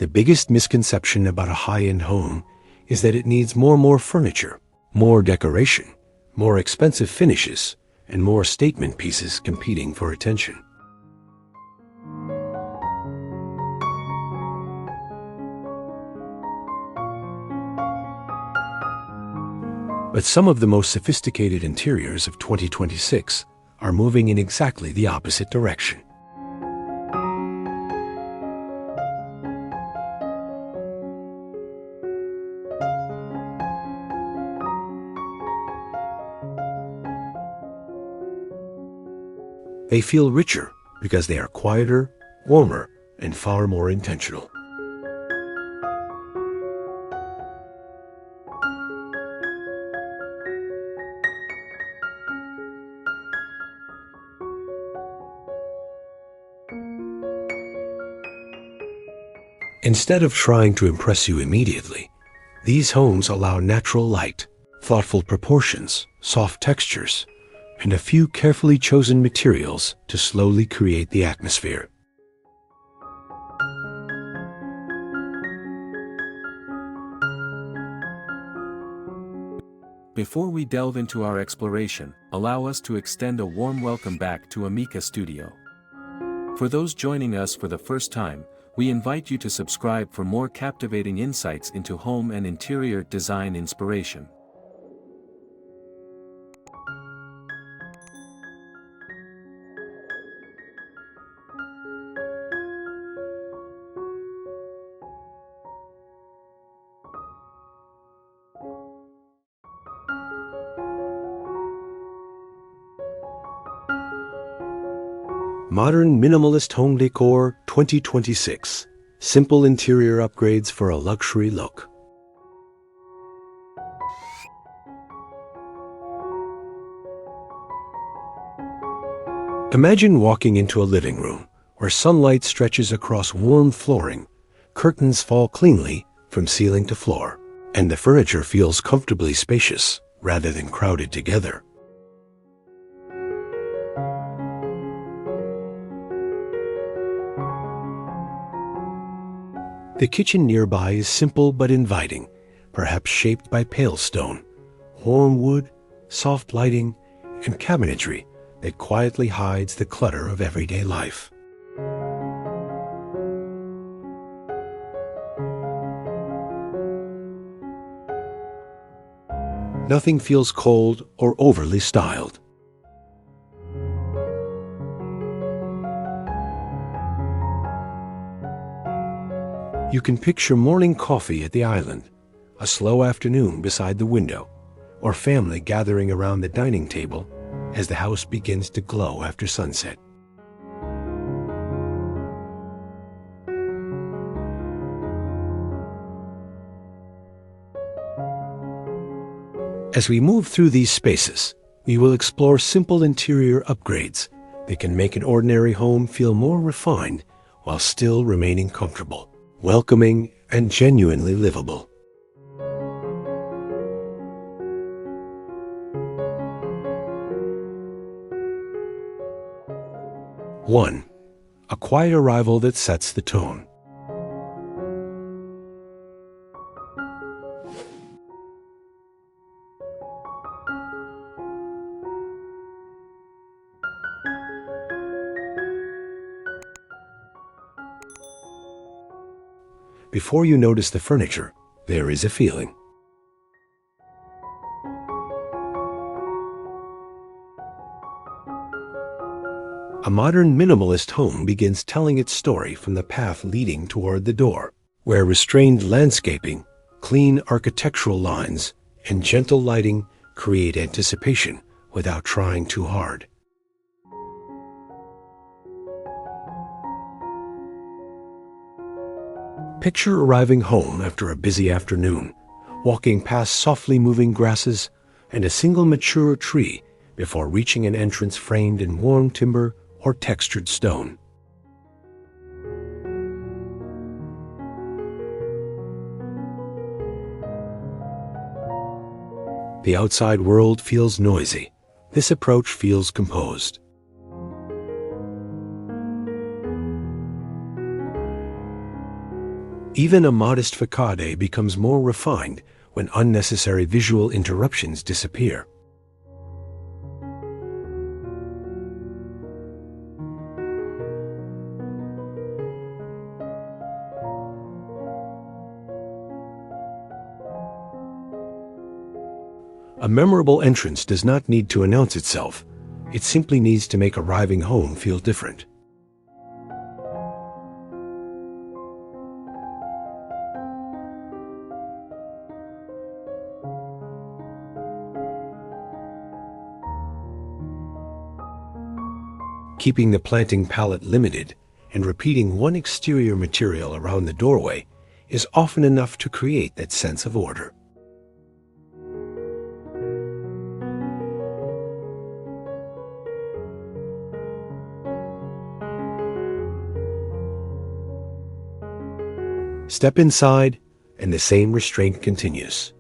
The biggest misconception about a high-end home is that it needs more furniture, more decoration, more expensive finishes, and more statement pieces competing for attention. But some of the most sophisticated interiors of 2026 are moving in exactly the opposite direction. They feel richer because they are quieter, warmer, and far more intentional. Instead of trying to impress you immediately, these homes allow natural light, thoughtful proportions, soft textures, and a few carefully chosen materials to slowly create the atmosphere. Before we delve into our exploration, allow us to extend a warm welcome back to Amica Studio. For those joining us for the first time, we invite you to subscribe for more captivating insights into home and interior design inspiration. Modern Minimalist Home Decor 2026. Simple interior upgrades for a luxury look. Imagine walking into a living room where sunlight stretches across warm flooring, curtains fall cleanly from ceiling to floor, and the furniture feels comfortably spacious rather than crowded together. The kitchen nearby is simple but inviting, perhaps shaped by pale stone, warm wood, soft lighting, and cabinetry that quietly hides the clutter of everyday life. Nothing feels cold or overly styled. You can picture morning coffee at the island, a slow afternoon beside the window, or family gathering around the dining table as the house begins to glow after sunset. As we move through these spaces, we will explore simple interior upgrades that can make an ordinary home feel more refined while still remaining comfortable, welcoming, and genuinely livable. One, a quiet arrival that sets the tone. Before you notice the furniture, there is a feeling. A modern minimalist home begins telling its story from the path leading toward the door, where restrained landscaping, clean architectural lines, and gentle lighting create anticipation without trying too hard. Picture arriving home after a busy afternoon, walking past softly moving grasses and a single mature tree before reaching an entrance framed in warm timber or textured stone. The outside world feels noisy. This approach feels composed. Even a modest facade becomes more refined when unnecessary visual interruptions disappear. A memorable entrance does not need to announce itself. It simply needs to make arriving home feel different. Keeping the planting palette limited and repeating one exterior material around the doorway is often enough to create that sense of order. Step inside, and the same restraint continues.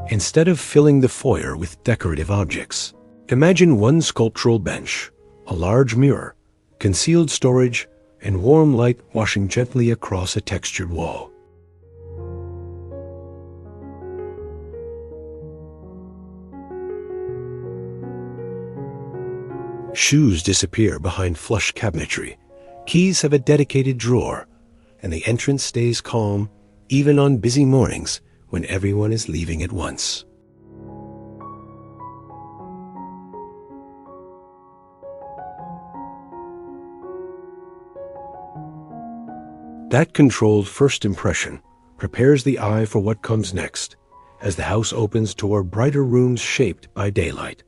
Instead of filling the foyer with decorative objects, imagine one sculptural bench, a large mirror, concealed storage, and warm light washing gently across a textured wall. Shoes disappear behind flush cabinetry, keys have a dedicated drawer, and the entrance stays calm even on busy mornings when everyone is leaving at once. That controlled first impression prepares the eye for what comes next, as the house opens toward brighter rooms shaped by daylight.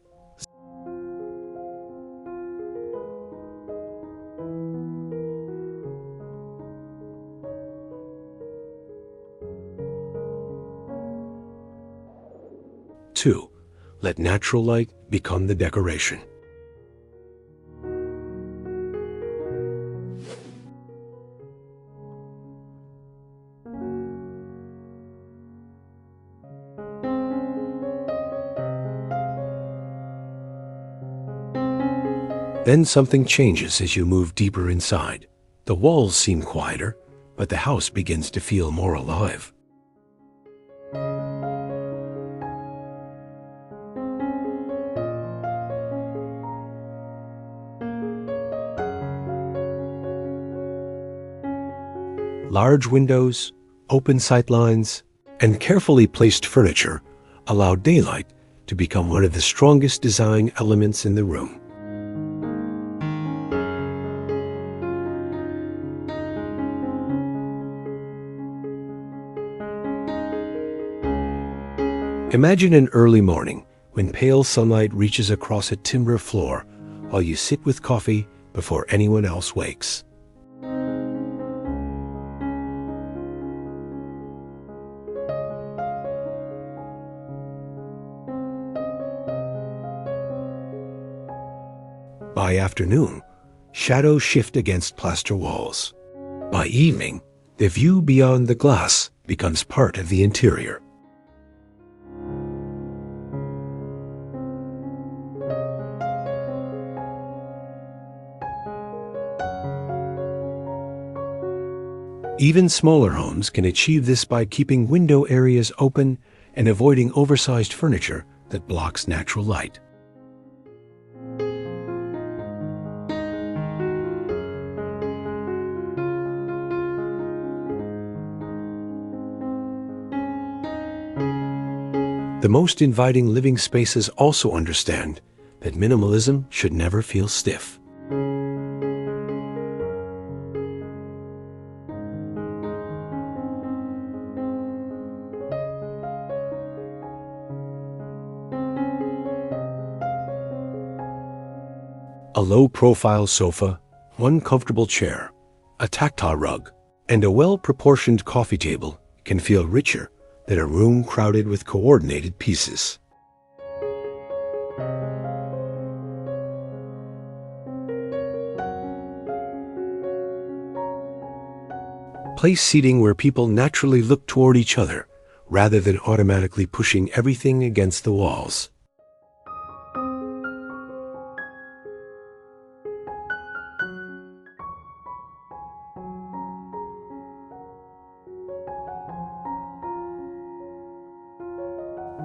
Two, let natural light become the decoration. Then something changes as you move deeper inside. The walls seem quieter, but the house begins to feel more alive. Large windows, open sightlines, and carefully placed furniture allow daylight to become one of the strongest design elements in the room. Imagine an early morning when pale sunlight reaches across a timber floor while you sit with coffee before anyone else wakes. By afternoon, shadows shift against plaster walls. By evening, the view beyond the glass becomes part of the interior. Even smaller homes can achieve this by keeping window areas open and avoiding oversized furniture that blocks natural light. The most inviting living spaces also understand that minimalism should never feel stiff. A low-profile sofa, one comfortable chair, a tactile rug, and a well-proportioned coffee table can feel richer than a room crowded with coordinated pieces. Place seating where people naturally look toward each other, rather than automatically pushing everything against the walls.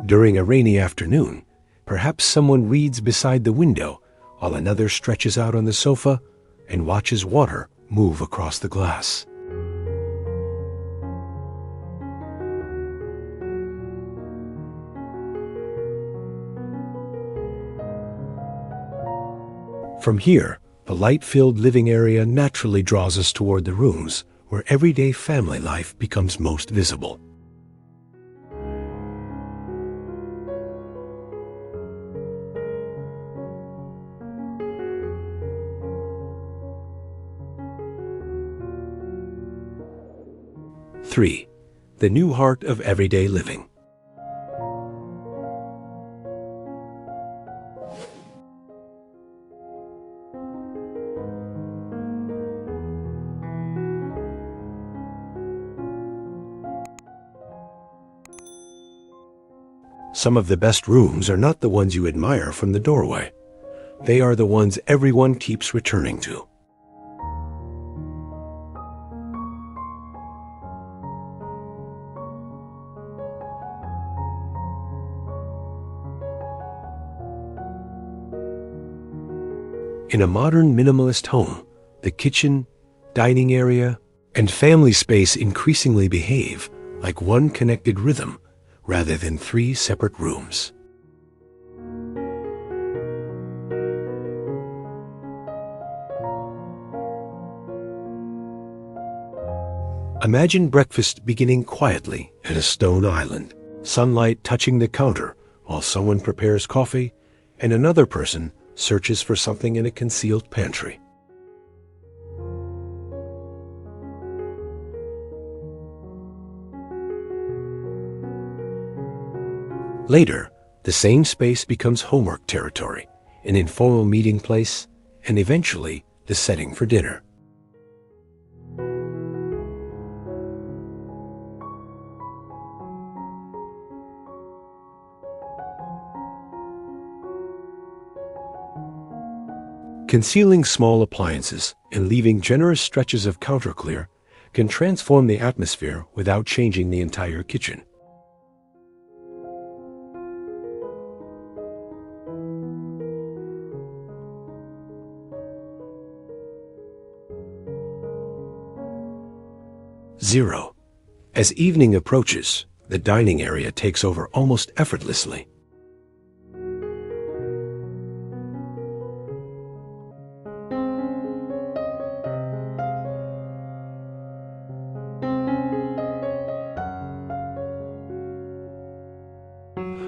During a rainy afternoon, perhaps someone reads beside the window while another stretches out on the sofa and watches water move across the glass. From here, the light-filled living area naturally draws us toward the rooms where everyday family life becomes most visible. Three, the new heart of everyday living. Some of the best rooms are not the ones you admire from the doorway. They are the ones everyone keeps returning to. In a modern minimalist home, the kitchen, dining area, and family space increasingly behave like one connected rhythm rather than three separate rooms. Imagine breakfast beginning quietly at a stone island, sunlight touching the counter while someone prepares coffee and another person searches for something in a concealed pantry. Later, the same space becomes homework territory, an informal meeting place, and eventually the setting for dinner. Concealing small appliances and leaving generous stretches of counter clear can transform the atmosphere without changing the entire kitchen. Zero. As evening approaches, the dining area takes over almost effortlessly.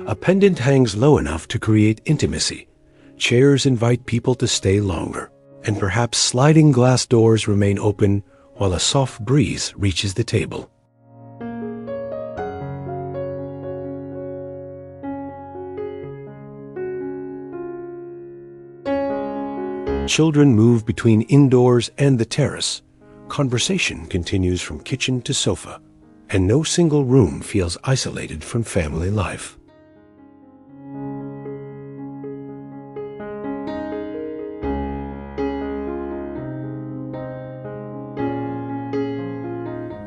A pendant hangs low enough to create intimacy. Chairs invite people to stay longer, and perhaps sliding glass doors remain open while a soft breeze reaches the table. Children move between indoors and the terrace. Conversation continues from kitchen to sofa, and no single room feels isolated from family life.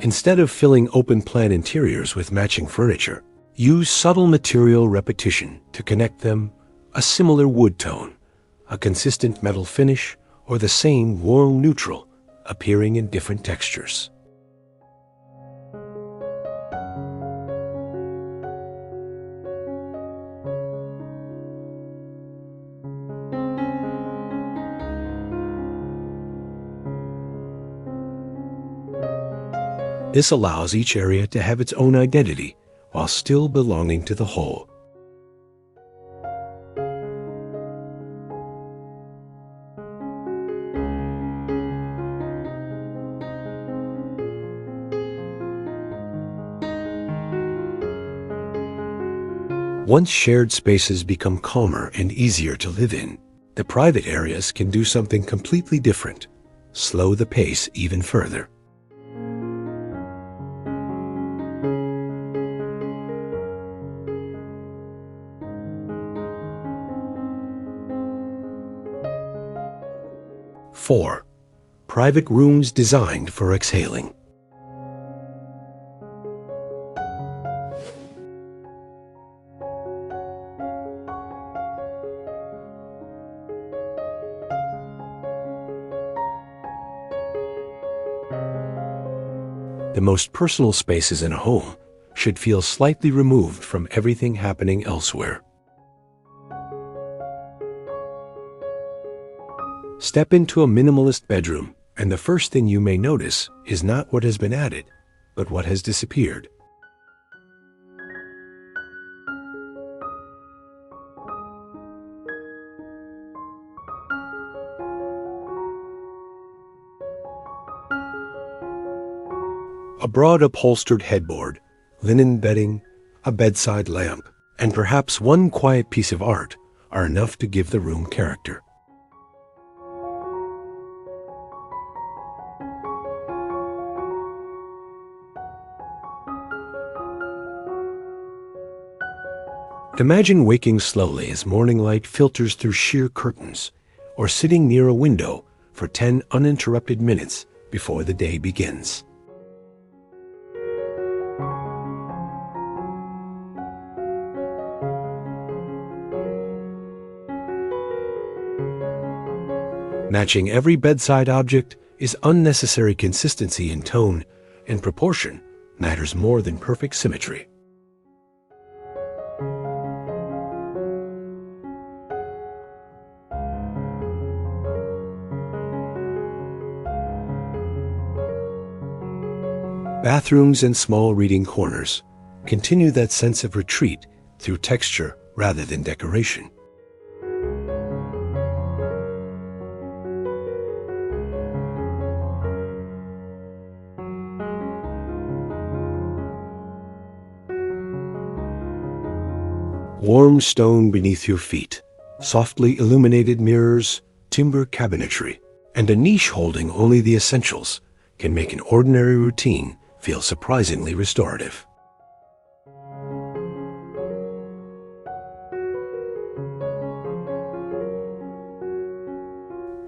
Instead of filling open-plan interiors with matching furniture, use subtle material repetition to connect them, a similar wood tone, a consistent metal finish, or the same warm neutral appearing in different textures. This allows each area to have its own identity while still belonging to the whole. Once shared spaces become calmer and easier to live in, the private areas can do something completely different, slow the pace even further. Four, private rooms designed for exhaling. The most personal spaces in a home should feel slightly removed from everything happening elsewhere. Step into a minimalist bedroom, and the first thing you may notice is not what has been added, but what has disappeared. A broad upholstered headboard, linen bedding, a bedside lamp, and perhaps one quiet piece of art are enough to give the room character. Imagine waking slowly as morning light filters through sheer curtains, or sitting near a window for 10 uninterrupted minutes before the day begins. Matching every bedside object is unnecessary. Consistency in tone and proportion matters more than perfect symmetry. Bathrooms and small reading corners continue that sense of retreat through texture rather than decoration. Warm stone beneath your feet, softly illuminated mirrors, timber cabinetry, and a niche holding only the essentials can make an ordinary routine feel surprisingly restorative.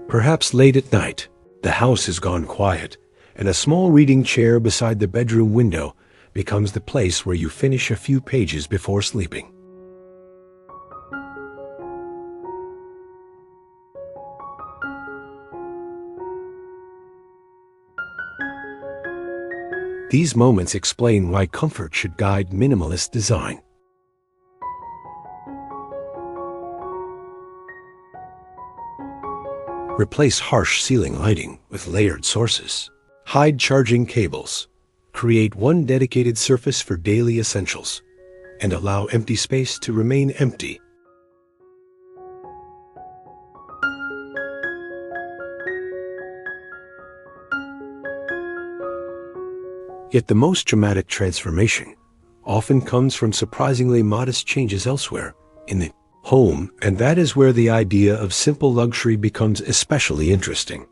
Perhaps late at night, the house has gone quiet, and a small reading chair beside the bedroom window becomes the place where you finish a few pages before sleeping. These moments explain why comfort should guide minimalist design. Replace harsh ceiling lighting with layered sources. Hide charging cables. Create one dedicated surface for daily essentials, and allow empty space to remain empty. Yet the most dramatic transformation often comes from surprisingly modest changes elsewhere in the home, and that is where the idea of simple luxury becomes especially interesting.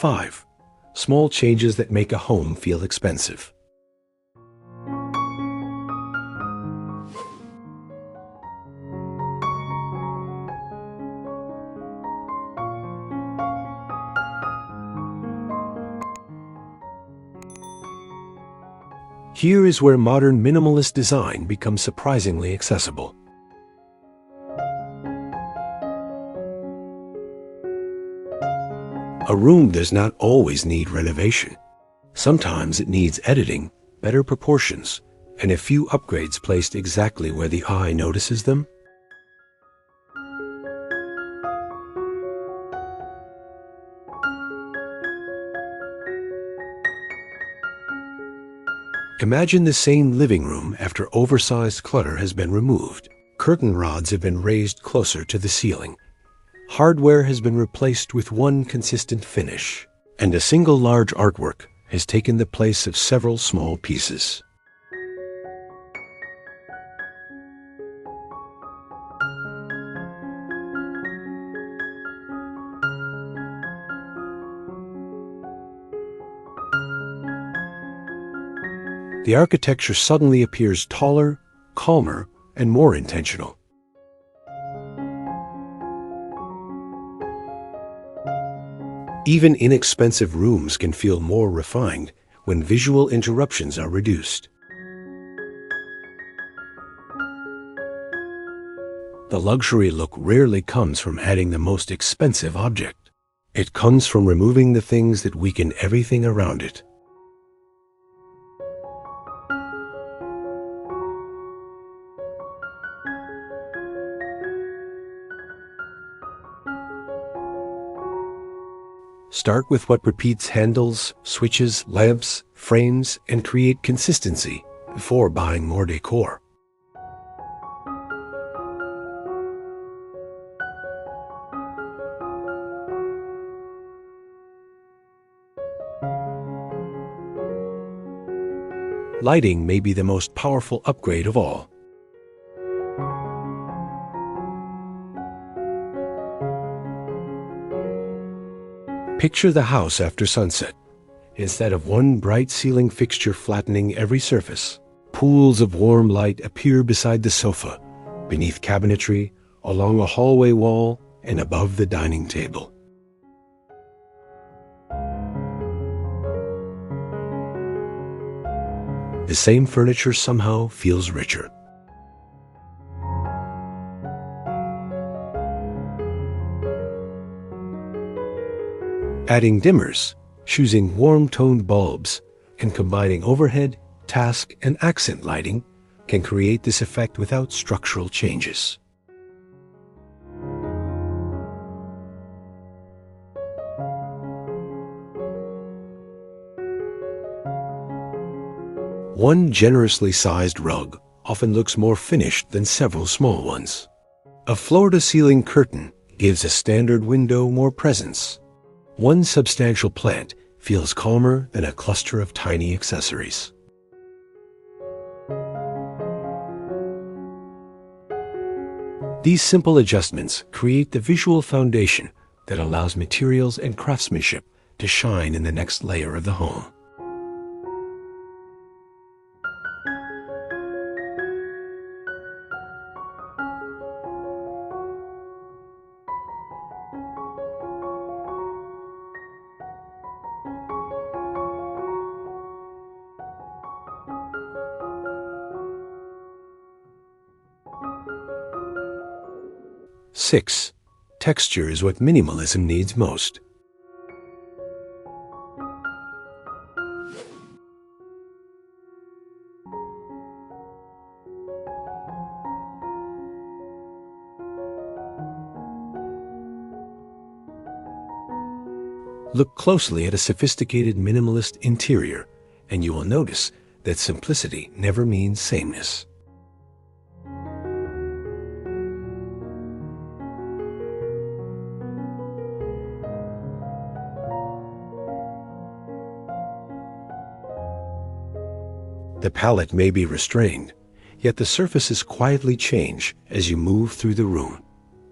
Five, small changes that make a home feel expensive. Here is where modern minimalist design becomes surprisingly accessible. A room does not always need renovation. Sometimes it needs editing, better proportions, and a few upgrades placed exactly where the eye notices them. Imagine the same living room after oversized clutter has been removed. Curtain rods have been raised closer to the ceiling. Hardware has been replaced with one consistent finish, and a single large artwork has taken the place of several small pieces. The architecture suddenly appears taller, calmer, and more intentional. Even inexpensive rooms can feel more refined when visual interruptions are reduced. The luxury look rarely comes from adding the most expensive object. It comes from removing the things that weaken everything around it. Start with what repeats: handles, switches, lamps, frames, and create consistency before buying more decor. Lighting may be the most powerful upgrade of all. Picture the house after sunset. Instead of one bright ceiling fixture flattening every surface, pools of warm light appear beside the sofa, beneath cabinetry, along a hallway wall, and above the dining table. The same furniture somehow feels richer. Adding dimmers, choosing warm-toned bulbs, and combining overhead, task, and accent lighting can create this effect without structural changes. One generously sized rug often looks more finished than several small ones. A floor-to-ceiling curtain gives a standard window more presence. One substantial plant feels calmer than a cluster of tiny accessories. These simple adjustments create the visual foundation that allows materials and craftsmanship to shine in the next layer of the home. Six, texture is what minimalism needs most. Look closely at a sophisticated minimalist interior, and you will notice that simplicity never means sameness. The palette may be restrained, yet the surfaces quietly change as you move through the room.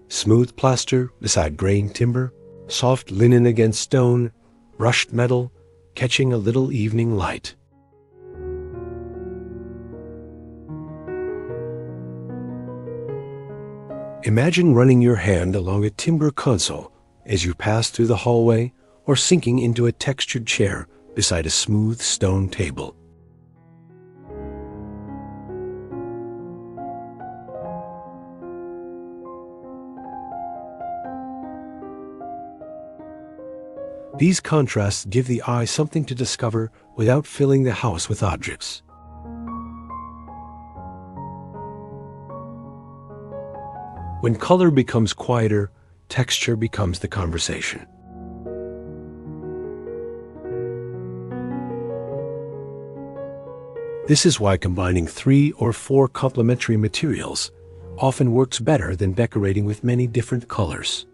Smooth plaster beside grained timber, soft linen against stone, brushed metal, catching a little evening light. Imagine running your hand along a timber console as you pass through the hallway or sinking into a textured chair beside a smooth stone table. These contrasts give the eye something to discover without filling the house with objects. When color becomes quieter, texture becomes the conversation. This is why combining 3 or 4 complementary materials often works better than decorating with many different colors.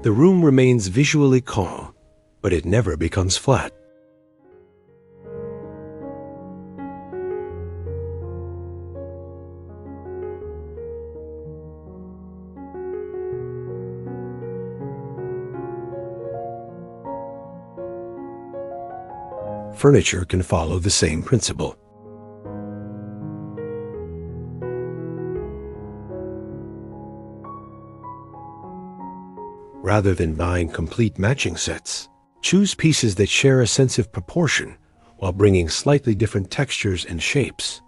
The room remains visually calm, but it never becomes flat. Furniture can follow the same principle. Rather than buying complete matching sets, choose pieces that share a sense of proportion while bringing slightly different textures and shapes.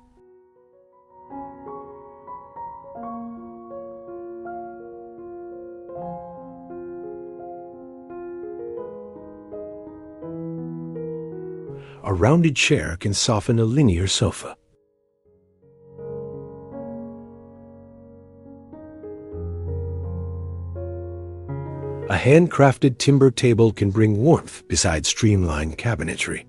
A rounded chair can soften a linear sofa. A handcrafted timber table can bring warmth beside streamlined cabinetry.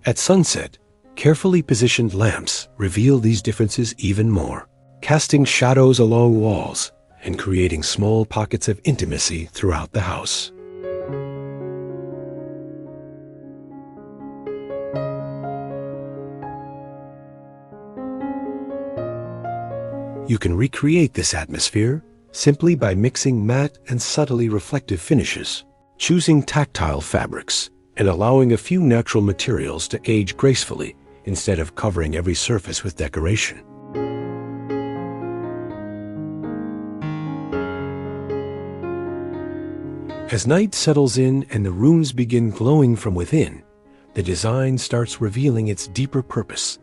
At sunset, carefully positioned lamps reveal these differences even more, casting shadows along walls and creating small pockets of intimacy throughout the house. You can recreate this atmosphere simply by mixing matte and subtly reflective finishes, choosing tactile fabrics, and allowing a few natural materials to age gracefully instead of covering every surface with decoration. As night settles in and the rooms begin glowing from within, the design starts revealing its deeper purpose,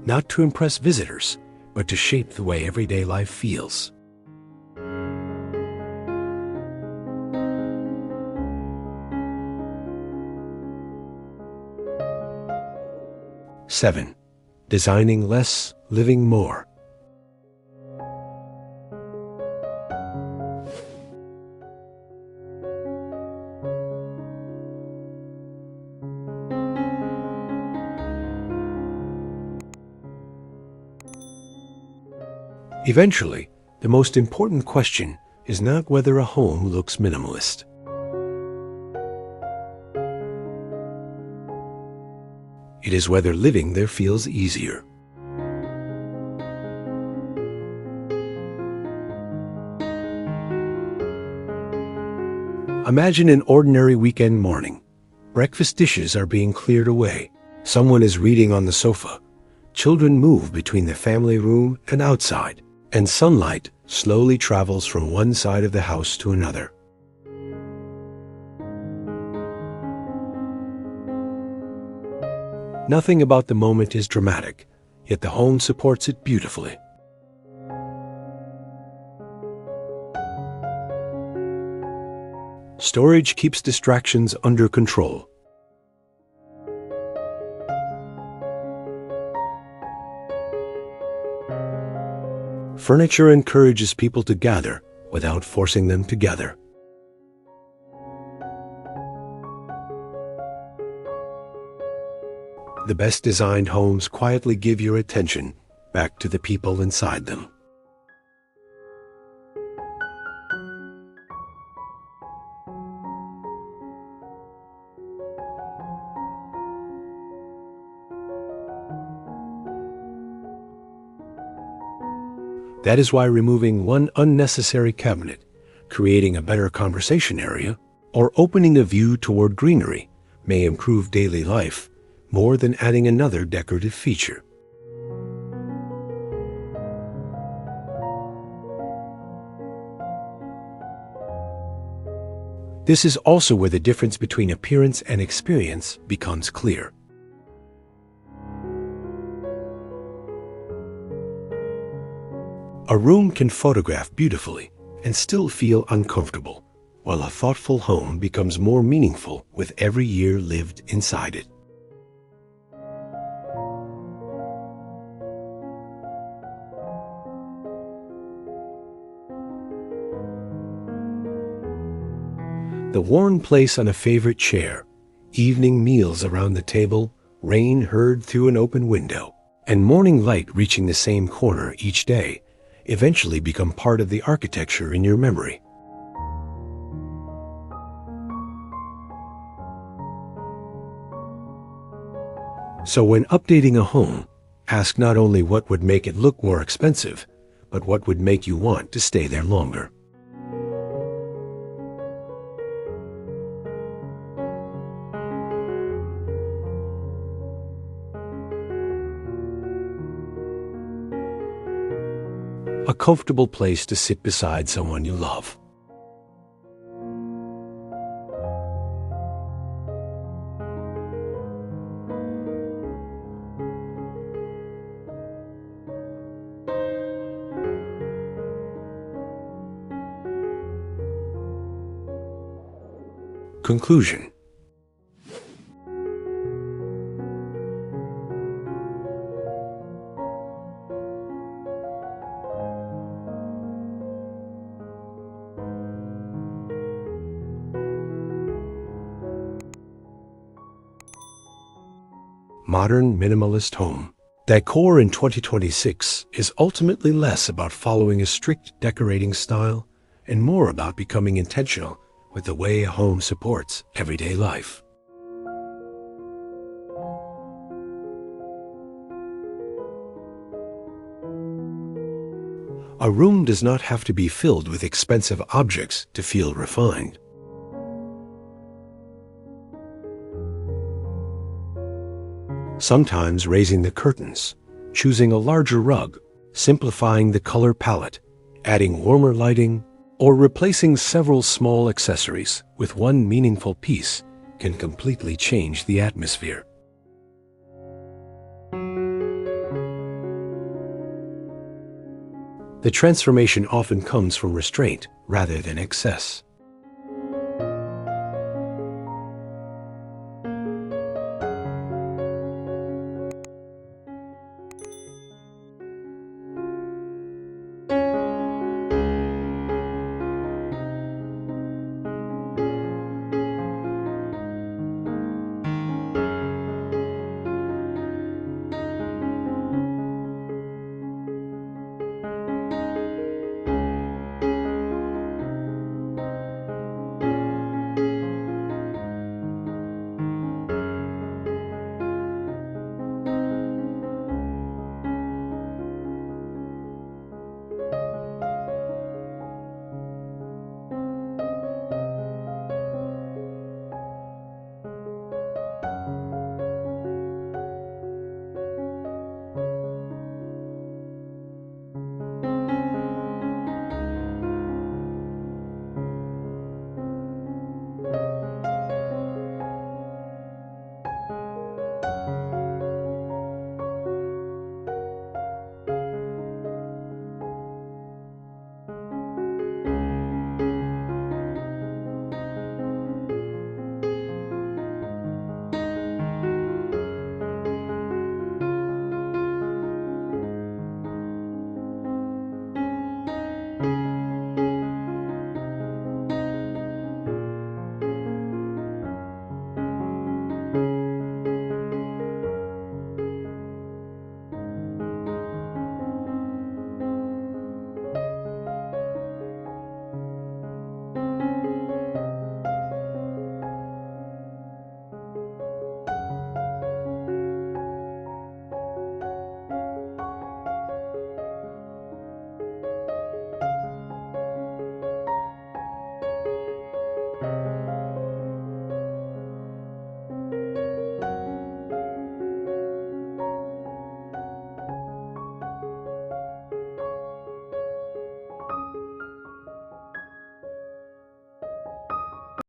not to impress visitors, but to shape the way everyday life feels. Seven, designing less, living more. Eventually, the most important question is not whether a home looks minimalist. It is whether living there feels easier. Imagine an ordinary weekend morning. Breakfast dishes are being cleared away. Someone is reading on the sofa. Children move between the family room and outside, and sunlight slowly travels from one side of the house to another. Nothing about the moment is dramatic, yet the home supports it beautifully. Storage keeps distractions under control. Furniture encourages people to gather without forcing them together. The best designed homes quietly give your attention back to the people inside them. That is why removing one unnecessary cabinet, creating a better conversation area, or opening a view toward greenery may improve daily life more than adding another decorative feature. This is also where the difference between appearance and experience becomes clear. A room can photograph beautifully and still feel uncomfortable, while a thoughtful home becomes more meaningful with every year lived inside it. The worn place on a favorite chair, evening meals around the table, rain heard through an open window, and morning light reaching the same corner each day eventually become part of the architecture in your memory. So when updating a home, ask not only what would make it look more expensive, but what would make you want to stay there longer. a comfortable place to sit beside someone you love. Conclusion. Modern minimalist home. Decor in 2026 is ultimately less about following a strict decorating style and more about becoming intentional with the way a home supports everyday life. A room does not have to be filled with expensive objects to feel refined. Sometimes raising the curtains, choosing a larger rug, simplifying the color palette, adding warmer lighting, or replacing several small accessories with one meaningful piece can completely change the atmosphere. The transformation often comes from restraint rather than excess.